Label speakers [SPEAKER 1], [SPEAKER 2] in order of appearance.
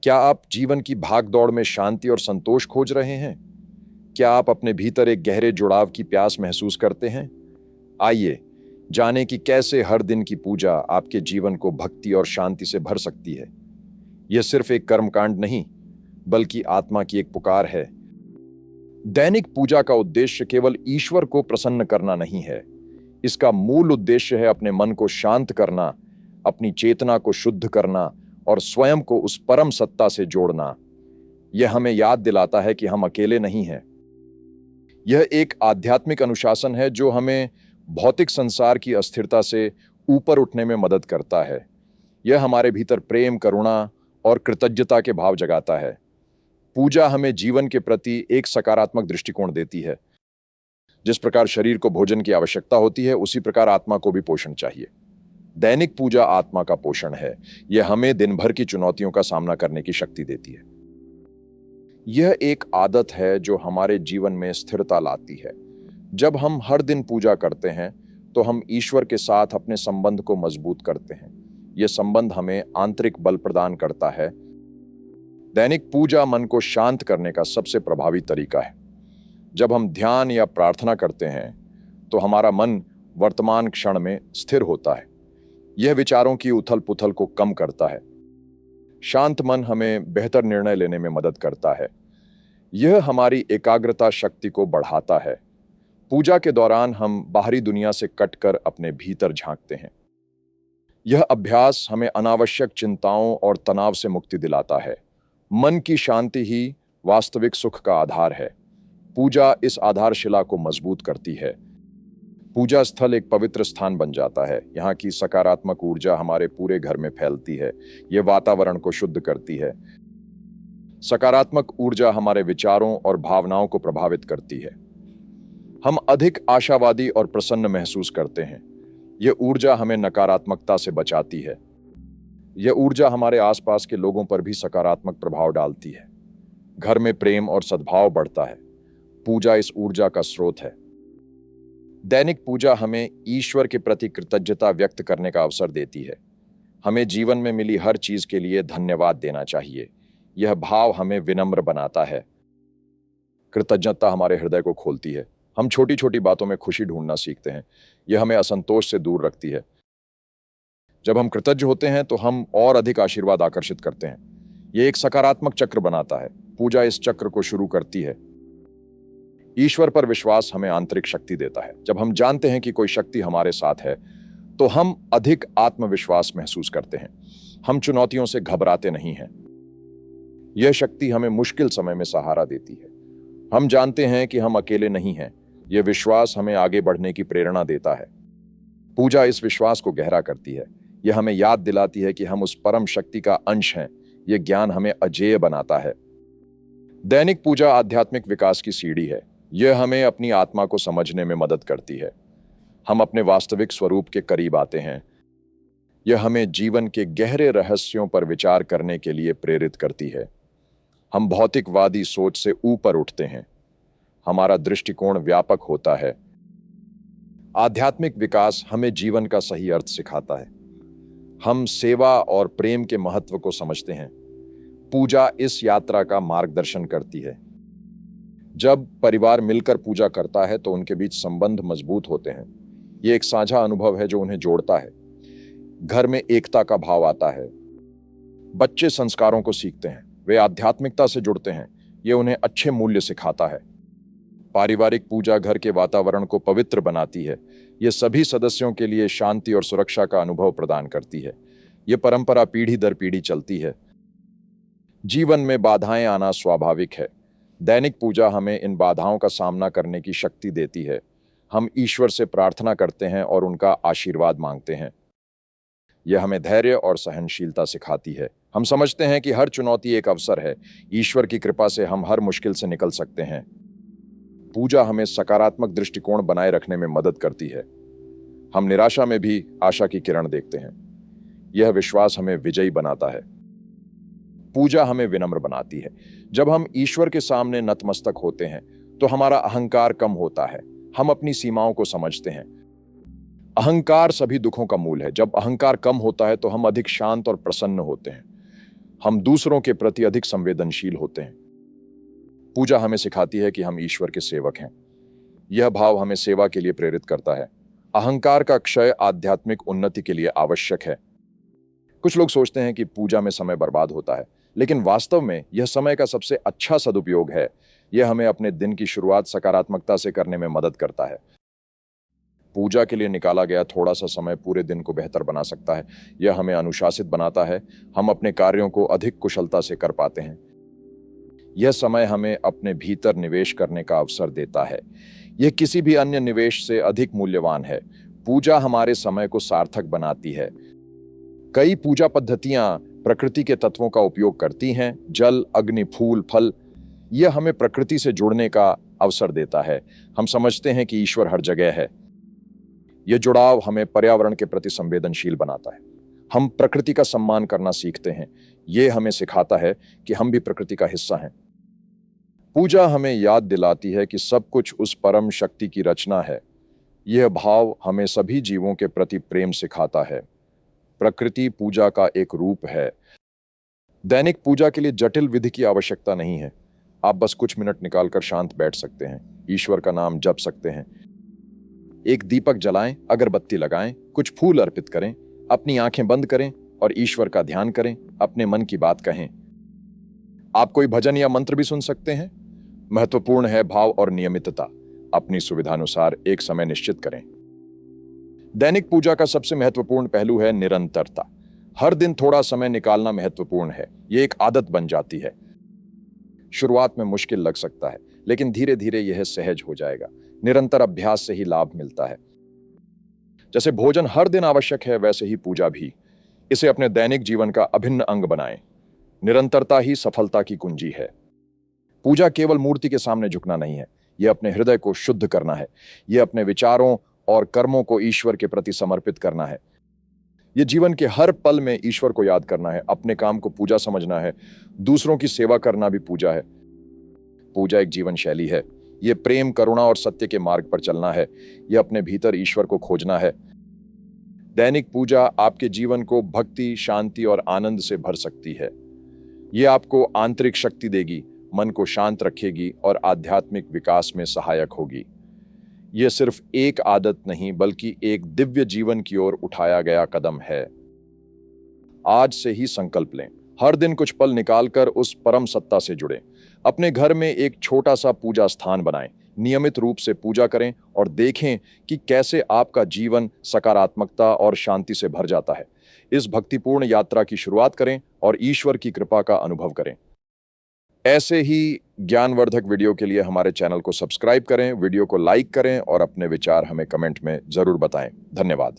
[SPEAKER 1] क्या आप जीवन की भाग-दौड़ में शांति और संतोष खोज रहे हैं? क्या आप अपने भीतर एक गहरे जुड़ाव की प्यास महसूस करते हैं? आइए, जानें कि कैसे हर दिन की पूजा आपके जीवन को भक्ति और शांति से भर सकती है। यह सिर्फ एक कर्मकांड नहीं, बल्कि आत्मा की एक पुकार है। दैनिक पूजा का उद्देश्य केवल ईश्वर को प्रसन्न करना नहीं है। इसका मूल उद्देश्य है अपने मन को शांत करना, अपनी चेतना को शुद्ध करना और स्वयं को उस परम सत्ता से जोड़ना। यह हमें याद दिलाता है कि हम अकेले नहीं हैं। यह एक आध्यात्मिक अनुशासन है जो हमें भौतिक संसार की अस्थिरता से ऊपर उठने में मदद करता है। यह हमारे भीतर प्रेम, करुणा और कृतज्ञता के भाव जगाता है। पूजा हमें जीवन के प्रति एक सकारात्मक दृष्टिकोण देती है। जिस प्रकार शरीर को भोजन की आवश्यकता होती है, उसी प्रकार आत्मा को भी पोषण चाहिए। दैनिक पूजा आत्मा का पोषण है। यह हमें दिन भर की चुनौतियों का सामना करने की शक्ति देती है। यह एक आदत है जो हमारे जीवन में स्थिरता लाती है। जब हम हर दिन पूजा करते हैं, तो हम ईश्वर के साथ अपने संबंध को मजबूत करते हैं। यह संबंध हमें आंतरिक बल प्रदान करता है। दैनिक पूजा मन को शांत करने का सबसे प्रभावी तरीका है। जब हम ध्यान या प्रार्थना करते हैं, तो हमारा मन वर्तमान क्षण में स्थिर होता है। यह विचारों की उथल-पुथल को कम करता है। शांत मन हमें बेहतर निर्णय लेने में मदद करता है। यह हमारी एकाग्रता शक्ति को बढ़ाता है। पूजा के दौरान हम बाहरी दुनिया से कटकर अपने भीतर झांकते हैं। यह अभ्यास हमें अनावश्यक चिंताओं और तनाव से मुक्ति दिलाता है। मन की शांति ही वास्तविक सुख का आधार है। पूजा इस आधारशिला को मजबूत करती है। पूजा स्थल एक पवित्र स्थान बन जाता है। यहाँ की सकारात्मक ऊर्जा हमारे पूरे घर में फैलती है। यह वातावरण को शुद्ध करती है। सकारात्मक ऊर्जा हमारे विचारों और भावनाओं को प्रभावित करती है। हम अधिक आशावादी और प्रसन्न महसूस करते हैं। यह ऊर्जा हमें नकारात्मकता से बचाती है। यह ऊर्जा हमारे आसपास के लोगों पर भी सकारात्मक प्रभाव डालती है। घर में प्रेम और सद्भाव बढ़ता है। पूजा इस ऊर्जा का स्रोत है। दैनिक पूजा हमें ईश्वर के प्रति कृतज्ञता व्यक्त करने का अवसर देती है। हमें जीवन में मिली हर चीज के लिए धन्यवाद देना चाहिए। यह भाव हमें विनम्र बनाता है। कृतज्ञता हमारे हृदय को खोलती है। हम छोटी छोटी बातों में खुशी ढूंढना सीखते हैं। यह हमें असंतोष से दूर रखती है। जब हम कृतज्ञ होते हैं, तो हम और अधिक आशीर्वाद आकर्षित करते हैं। यह एक सकारात्मक चक्र बनाता है। पूजा इस चक्र को शुरू करती है। ईश्वर पर विश्वास हमें आंतरिक शक्ति देता है। जब हम जानते हैं कि कोई शक्ति हमारे साथ है, तो हम अधिक आत्मविश्वास महसूस करते हैं। हम चुनौतियों से घबराते नहीं हैं। यह शक्ति हमें मुश्किल समय में सहारा देती है। हम जानते हैं कि हम अकेले नहीं हैं। यह विश्वास हमें आगे बढ़ने की प्रेरणा देता है। पूजा इस विश्वास को गहरा करती है। यह हमें याद दिलाती है कि हम उस परम शक्ति का अंश हैं। यह ज्ञान हमें अजेय बनाता है। दैनिक पूजा आध्यात्मिक विकास की सीढ़ी है। यह हमें अपनी आत्मा को समझने में मदद करती है। हम अपने वास्तविक स्वरूप के करीब आते हैं। यह हमें जीवन के गहरे रहस्यों पर विचार करने के लिए प्रेरित करती है। हम भौतिकवादी सोच से ऊपर उठते हैं। हमारा दृष्टिकोण व्यापक होता है। आध्यात्मिक विकास हमें जीवन का सही अर्थ सिखाता है। हम सेवा और प्रेम के महत्व को समझते हैं। पूजा इस यात्रा का मार्गदर्शन करती है। जब परिवार मिलकर पूजा करता है, तो उनके बीच संबंध मजबूत होते हैं। ये एक साझा अनुभव है जो उन्हें जोड़ता है। घर में एकता का भाव आता है। बच्चे संस्कारों को सीखते हैं। वे आध्यात्मिकता से जुड़ते हैं। ये उन्हें अच्छे मूल्य सिखाता है। पारिवारिक पूजा घर के वातावरण को पवित्र बनाती है। ये सभी सदस्यों के लिए शांति और सुरक्षा का अनुभव प्रदान करती है। ये परंपरा पीढ़ी दर पीढ़ी चलती है। जीवन में बाधाएं आना स्वाभाविक है। दैनिक पूजा हमें इन बाधाओं का सामना करने की शक्ति देती है। हम ईश्वर से प्रार्थना करते हैं और उनका आशीर्वाद मांगते हैं। यह हमें धैर्य और सहनशीलता सिखाती है। हम समझते हैं कि हर चुनौती एक अवसर है। ईश्वर की कृपा से हम हर मुश्किल से निकल सकते हैं। पूजा हमें सकारात्मक दृष्टिकोण बनाए रखने में मदद करती है। हम निराशा में भी आशा की किरण देखते हैं। यह विश्वास हमें विजयी बनाता है। पूजा हमें विनम्र बनाती है। जब हम ईश्वर के सामने नतमस्तक होते हैं, तो हमारा अहंकार कम होता है। हम अपनी सीमाओं को समझते हैं। अहंकार सभी दुखों का मूल है। जब अहंकार कम होता है, तो हम अधिक शांत और प्रसन्न होते हैं। हम दूसरों के प्रति अधिक संवेदनशील होते हैं। पूजा हमें सिखाती है कि हम ईश्वर के सेवक हैं। यह भाव हमें सेवा के लिए प्रेरित करता है। अहंकार का क्षय आध्यात्मिक उन्नति के लिए आवश्यक है। कुछ लोग सोचते हैं कि पूजा में समय बर्बाद होता है, लेकिन वास्तव में यह समय का सबसे अच्छा सदुपयोग है। यह हमें अपने दिन की शुरुआत सकारात्मकता से करने में मदद करता है। पूजा के लिए निकाला गया थोड़ा सा समय पूरे दिन को बेहतर बना सकता है। यह हमें अनुशासित बनाता है। हम अपने कार्यों को अधिक कुशलता से कर पाते हैं। यह समय हमें अपने भीतर निवेश करने का अवसर देता है। यह किसी भी अन्य निवेश से अधिक मूल्यवान है। पूजा हमारे समय को सार्थक बनाती है। कई पूजा पद्धतियां प्रकृति के तत्वों का उपयोग करती हैं। जल, अग्नि, फूल, फल। यह हमें प्रकृति से जुड़ने का अवसर देता है। हम समझते हैं कि ईश्वर हर जगह है। यह जुड़ाव हमें पर्यावरण के प्रति संवेदनशील बनाता है। हम प्रकृति का सम्मान करना सीखते हैं। यह हमें सिखाता है कि हम भी प्रकृति का हिस्सा हैं। पूजा हमें याद दिलाती है कि सब कुछ उस परम शक्ति की रचना है। यह भाव हमें सभी जीवों के प्रति प्रेम सिखाता है। प्रकृति पूजा का एक रूप है। दैनिक पूजा के लिए जटिल विधि की आवश्यकता नहीं है। आप बस कुछ मिनट निकालकर शांत बैठ सकते हैं, ईश्वर का नाम जप सकते हैं। एक दीपक जलाएं, अगरबत्ती लगाएं, कुछ फूल अर्पित करें, अपनी आंखें बंद करें और ईश्वर का ध्यान करें, अपने मन की बात कहें। आप कोई भजन या मंत्र भी सुन सकते हैं। महत्वपूर्ण है भाव और नियमितता। अपनी सुविधानुसार एक समय निश्चित करें। दैनिक पूजा का सबसे महत्वपूर्ण पहलू है निरंतरता। हर दिन थोड़ा समय निकालना महत्वपूर्ण है। यह एक आदत बन जाती है। शुरुआत में मुश्किल लग सकता है, लेकिन धीरे धीरे यह सहज हो जाएगा। निरंतर अभ्यास से ही लाभ मिलता है। जैसे भोजन हर दिन आवश्यक है, वैसे ही पूजा भी। इसे अपने दैनिक जीवन का अभिन्न अंग बनाएं। निरंतरता ही सफलता की कुंजी है। पूजा केवल मूर्ति के सामने झुकना नहीं है। यह अपने हृदय को शुद्ध करना है। यह अपने विचारों और कर्मों को ईश्वर के प्रति समर्पित करना है। यह जीवन के हर पल में ईश्वर को याद करना है। अपने काम को पूजा समझना है। दूसरों की सेवा करना भी पूजा है। पूजा एक जीवन शैली है। यह प्रेम, करुणा और सत्य के मार्ग पर चलना है। यह अपने भीतर ईश्वर को खोजना है। दैनिक पूजा आपके जीवन को भक्ति, शांति और आनंद से भर सकती है। यह आपको आंतरिक शक्ति देगी, मन को शांत रखेगी और आध्यात्मिक विकास में सहायक होगी। यह सिर्फ एक आदत नहीं, बल्कि एक दिव्य जीवन की ओर उठाया गया कदम है। आज से ही संकल्प लें। हर दिन कुछ पल निकालकर उस परम सत्ता से जुड़ें। अपने घर में एक छोटा सा पूजा स्थान बनाएं। नियमित रूप से पूजा करें और देखें कि कैसे आपका जीवन सकारात्मकता और शांति से भर जाता है। इस भक्तिपूर्ण यात्रा की शुरुआत करें और ईश्वर की कृपा का अनुभव करें। ऐसे ही ज्ञानवर्धक वीडियो के लिए हमारे चैनल को सब्सक्राइब करें, वीडियो को लाइक करें और अपने विचार हमें कमेंट में जरूर बताएं। धन्यवाद।